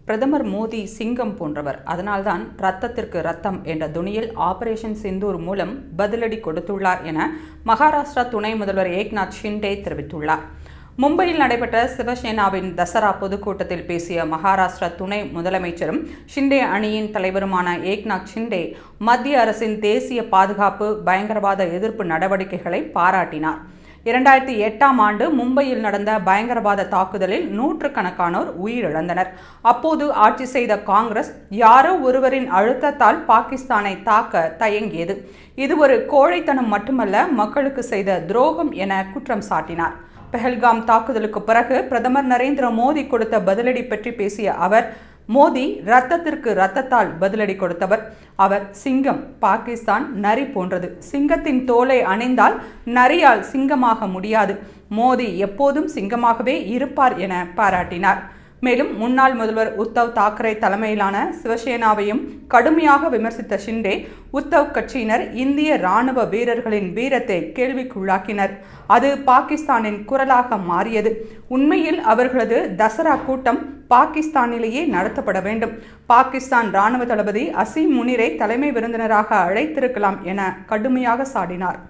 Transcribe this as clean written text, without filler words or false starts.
பிரதமர் மோடி சிங்கம் போன்றவர். அதனால்தான் ரத்தத்திற்கு ரத்தம் என்ற துணியில் ஆபரேஷன் சிந்தூர் மூலம் பதிலடி கொடுத்துள்ளார் என மகாராஷ்டிரா துணை முதல்வர் ஏக்நாத் ஷிண்டே தெரிவித்துள்ளார். மும்பையில் நடைபெற்ற சிவசேனாவின் தசரா பொதுக்கூட்டத்தில் பேசிய மகாராஷ்டிரா துணை முதலமைச்சரும் ஷிண்டே அணியின் தலைவருமான ஏக்நாத் ஷிண்டே மத்திய அரசின் தேசிய பாதுகாப்பு பயங்கரவாத எதிர்ப்பு நடவடிக்கைகளை பாராட்டினார். 2008ஆம் ஆண்டு மும்பையில் நடந்த பயங்கரவாத தாக்குதலில் நூற்றுக்கணக்கானோர் உயிரிழந்தனர். அப்போது ஆட்சி செய்த காங்கிரஸ் யாரோ ஒருவரின் அழுத்தத்தால் பாகிஸ்தானை தாக்க தயங்கியது. இது ஒரு கோழைத்தனம் மட்டுமல்ல, மக்களுக்கு செய்த துரோகம் என குற்றம் சாட்டினார். பெஹல்காம் தாக்குதலுக்கு பிறகு பிரதமர் நரேந்திர மோடி கொடுத்த பதிலடி பற்றி பேசிய அவர், மோடி ரத்தத்திற்கு ரத்தத்தால் பதிலடி கொடுத்தவர். அவர் சிங்கம். பாகிஸ்தான் நரி போன்றது. சிங்கத்தின் தோலை அணிந்தால் நரியால் சிங்கமாக முடியாது. மோடி எப்போதும் சிங்கமாகவே இருப்பார் என பாராட்டினார். மேலும் முன்னாள் முதல்வர் உத்தவ் தாக்கரே தலைமையிலான சிவசேனாவையும் கடுமையாக விமர்சித்த ஷிண்டே, உத்தவ் கட்சியினர் இந்திய ராணுவ வீரர்களின் வீரத்தை கேள்விக்குள்ளாக்கினர். அது பாகிஸ்தானின் குரலாக மாறியது. உண்மையில் அவர்களது தசரா கூட்டம் பாகிஸ்தானிலேயே நடத்தப்பட வேண்டும். பாகிஸ்தான் ராணுவ தளபதி அசீம் முனிரை தலைமை விருந்தினராக அழைத்திருக்கலாம் என கடுமையாக சாடினார்.